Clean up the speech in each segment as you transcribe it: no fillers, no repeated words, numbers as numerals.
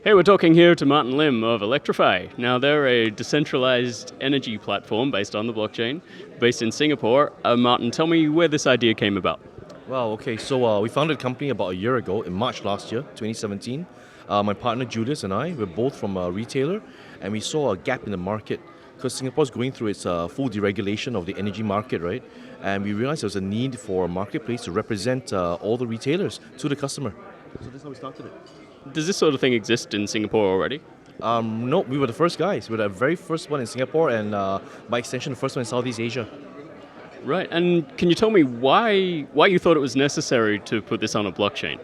Hey, we're talking here to Martin Lim of Electrify. Now, they're a decentralized energy platform based on the blockchain, based in Singapore. Martin, tell me where this idea came about. Well, okay, so we founded the company about a year ago, in March last year, 2017. My partner Julius and I, we're both from a retailer, and we saw a gap in the market because Singapore is going through its full deregulation of the energy market, right? And we realized there was a need for a marketplace to represent all the retailers to the customer. So that's how we started it. Does this sort of thing exist in Singapore already? No, we were the first guys. We were the very first one in Singapore, and by extension, the first one in Southeast Asia. Right, and can you tell me why you thought it was necessary to put this on a blockchain?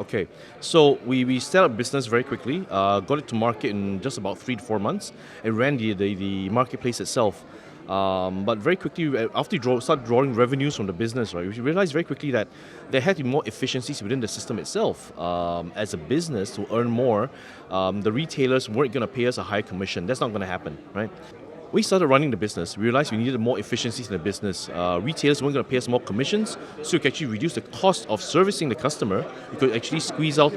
Okay. So we set up business very quickly, got it to market in just about 3 to 4 months, and ran the marketplace itself. But very quickly, after you start drawing revenues from the business, right, we realized very quickly that there had to be more efficiencies within the system itself. As a business, to earn more, the retailers weren't going to pay us a high commission. That's not going to happen, right? We started running the business. We realized we needed more efficiencies in the business. Retailers weren't going to pay us more commissions, so we could actually reduce the cost of servicing the customer. We could actually squeeze out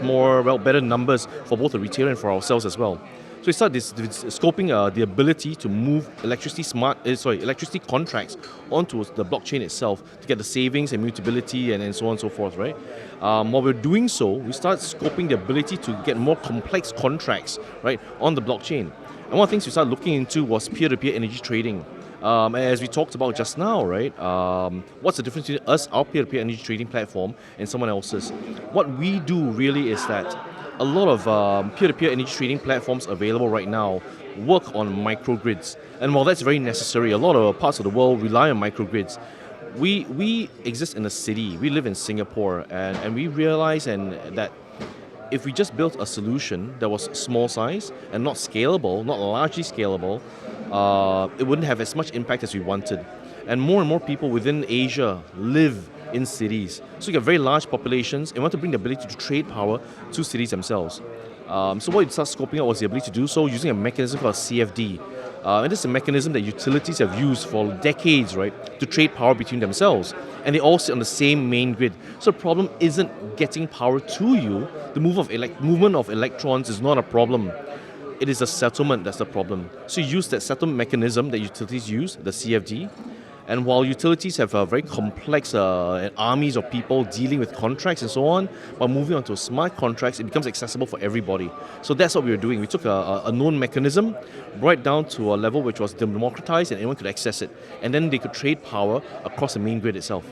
better numbers for both the retailer and for ourselves as well. So we started scoping the ability to move electricity contracts onto the blockchain itself to get the savings and mutability and so on and so forth, right? While we're doing so, we started scoping the ability to get more complex contracts, right, on the blockchain. And one of the things we started looking into was peer-to-peer energy trading. As we talked about just now, right? What's the difference between us, our peer-to-peer energy trading platform, and someone else's? What we do really is that a lot of peer-to-peer energy trading platforms available right now work on microgrids. And while that's very necessary, a lot of parts of the world rely on microgrids. We exist in a city. We live in Singapore, and we realize that if we just built a solution that was small size and not scalable, not largely scalable, it wouldn't have as much impact as we wanted. And more people within Asia live in cities. So you get very large populations and want to bring the ability to trade power to cities themselves. So what we started scoping out was the ability to do so using a mechanism called CFD. And this is a mechanism that utilities have used for decades, right, to trade power between themselves. And they all sit on the same main grid. So the problem isn't getting power to you. The movement of electrons is not a problem. It is a settlement that's the problem. So you use that settlement mechanism that utilities use, the CFD. And while utilities have very complex armies of people dealing with contracts and so on, by moving on to smart contracts, it becomes accessible for everybody. So that's what we were doing. We took a known mechanism, brought it down to a level which was democratized and anyone could access it. And then they could trade power across the main grid itself.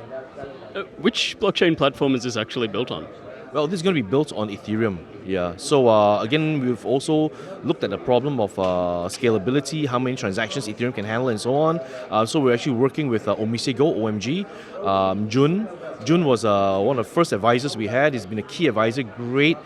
Which blockchain platform is this actually built on? Well, this is going to be built on Ethereum. Yeah. So again, we've also looked at the problem of scalability, how many transactions Ethereum can handle, and so on. So we're actually working with Omisego, OMG. Jun was one of the first advisors we had. He's been a key advisor, great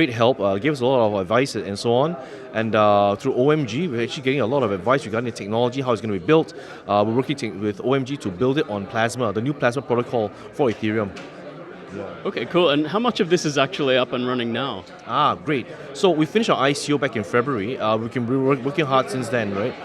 help, gave us a lot of advice and so on. And through OMG, we're actually getting a lot of advice regarding the technology, how it's going to be built. We're working with OMG to build it on Plasma, the new Plasma protocol for Ethereum. Yeah. Okay, cool. And how much of this is actually up and running now? Great. So we finished our ICO back in February. We've been working hard since then, right?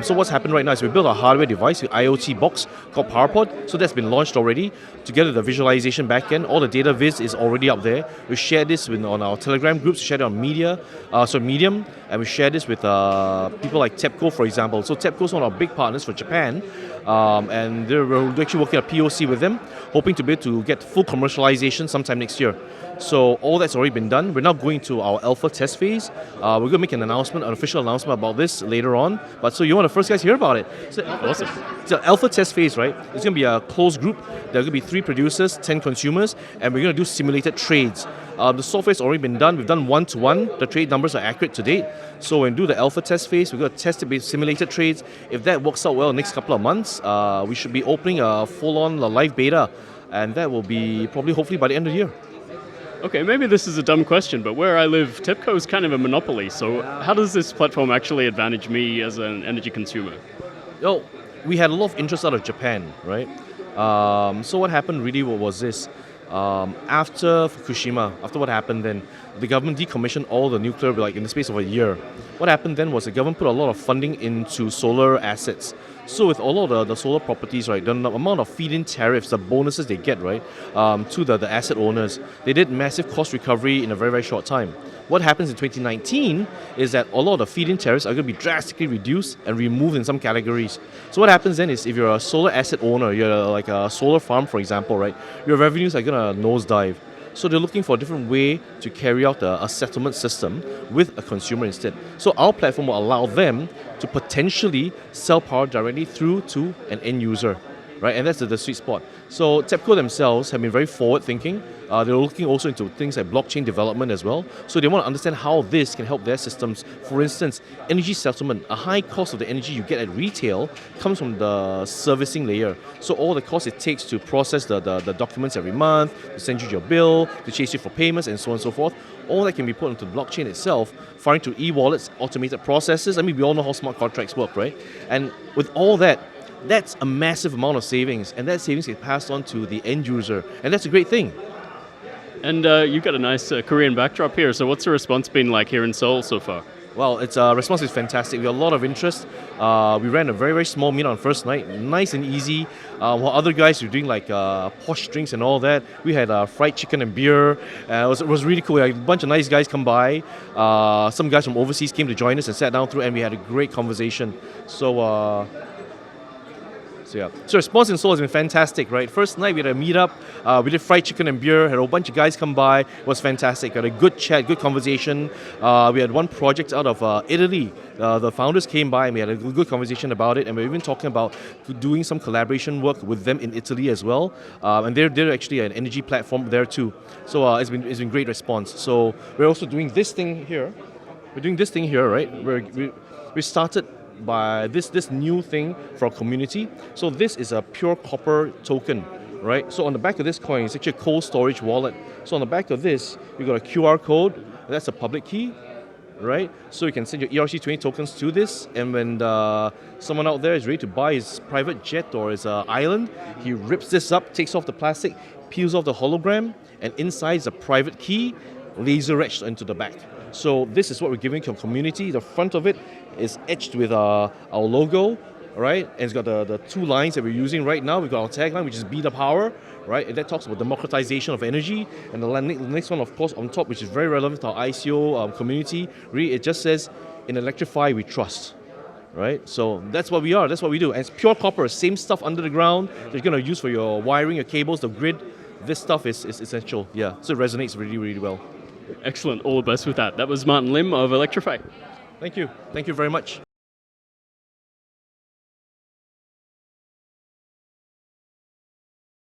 So what's happened right now is we built a hardware device, an IoT box called PowerPod. So that's been launched already. Together with the visualization backend, all the data viz is already up there. We share this on our Telegram groups, we share it on Medium, and we share this with people like TEPCO, for example. So TEPCO is one of our big partners for Japan, and we're actually working a POC with them, hoping to be able to get full commercialization sometime next year. So all that's already been done. We're now going to our alpha test phase. We're going to make an official announcement about this later on. But so you're one of the first guys to hear about it. So, awesome. It's an alpha test phase, right? It's going to be a closed group. There are going to be 3 producers, 10 consumers, and we're going to do simulated trades. The software's already been done. We've done 1-to-1. The trade numbers are accurate to date. So when we do the alpha test phase, we're going to test it with simulated trades. If that works out well in the next couple of months, we should be opening a full-on live beta, and that will be probably hopefully by the end of the year. Okay, maybe this is a dumb question, but where I live, TEPCO is kind of a monopoly. So how does this platform actually advantage me as an energy consumer? Well, we had a lot of interest out of Japan, right? So what happened really was this. After Fukushima, after what happened then, the government decommissioned all the nuclear in the space of a year. What happened then was the government put a lot of funding into solar assets. So with all of the solar properties, right, the amount of feed-in tariffs, the bonuses they get, right, to the asset owners, they did massive cost recovery in a very, very short time. What happens in 2019 is that a lot of the feed-in tariffs are going to be drastically reduced and removed in some categories. So what happens then is if you're a solar asset owner, you're like a solar farm, for example, right, your revenues are going to nosedive. So they're looking for a different way to carry out a settlement system with a consumer instead. So our platform will allow them to potentially sell power directly through to an end user, right? And that's the sweet spot. So TEPCO themselves have been very forward thinking. They're looking also into things like blockchain development as well. So they want to understand how this can help their systems. For instance, energy settlement, a high cost of the energy you get at retail comes from the servicing layer. So all the cost it takes to process the documents every month, to send you your bill, to chase you for payments, and so on and so forth, all that can be put into the blockchain itself, firing to e-wallets, automated processes. I mean, we all know how smart contracts work, right? And with all that, that's a massive amount of savings, and that savings gets passed on to the end user, and that's a great thing. And you've got a nice Korean backdrop here, so what's the response been like here in Seoul so far? Well, its response is fantastic. We have a lot of interest. We ran a very, very small meet on first night, nice and easy. While other guys were doing like posh drinks and all that, we had fried chicken and beer. It was really cool. We had a bunch of nice guys come by. Some guys from overseas came to join us and sat down through, and we had a great conversation. So response in Seoul has been fantastic, right? First night we had a meetup, we did fried chicken and beer, had a whole bunch of guys come by. It was fantastic. We had a good chat, good conversation. We had one project out of Italy. The founders came by and we had a good conversation about it, and we were even talking about doing some collaboration work with them in Italy as well. And they're actually an energy platform there too. So it's been great response. So we're also doing this thing here. Right? We started by this new thing for our community. So this is a pure copper token, right? So on the back of this coin, it's actually a cold storage wallet. So on the back of this, we got a QR code. That's a public key, right? So you can send your ERC20 tokens to this, and when someone out there is ready to buy his private jet or his island, he rips this up, takes off the plastic, peels off the hologram, and inside is a private key, laser etched into the back. So this is what we're giving to our community. The front of it is etched with our logo, right? And it's got the two lines that we're using right now. We've got our tagline, which is Be the Power, right? And that talks about democratization of energy. And the next one, of course, on top, which is very relevant to our ICO community, really, it just says, in Electrify, we trust. Right? So that's what we are, that's what we do. And it's pure copper, same stuff under the ground that you're going to use for your wiring, your cables, the grid. This stuff is essential, yeah. So it resonates really, really well. Excellent, all the best with that. That was Martin Lim of Electrify. Thank you very much.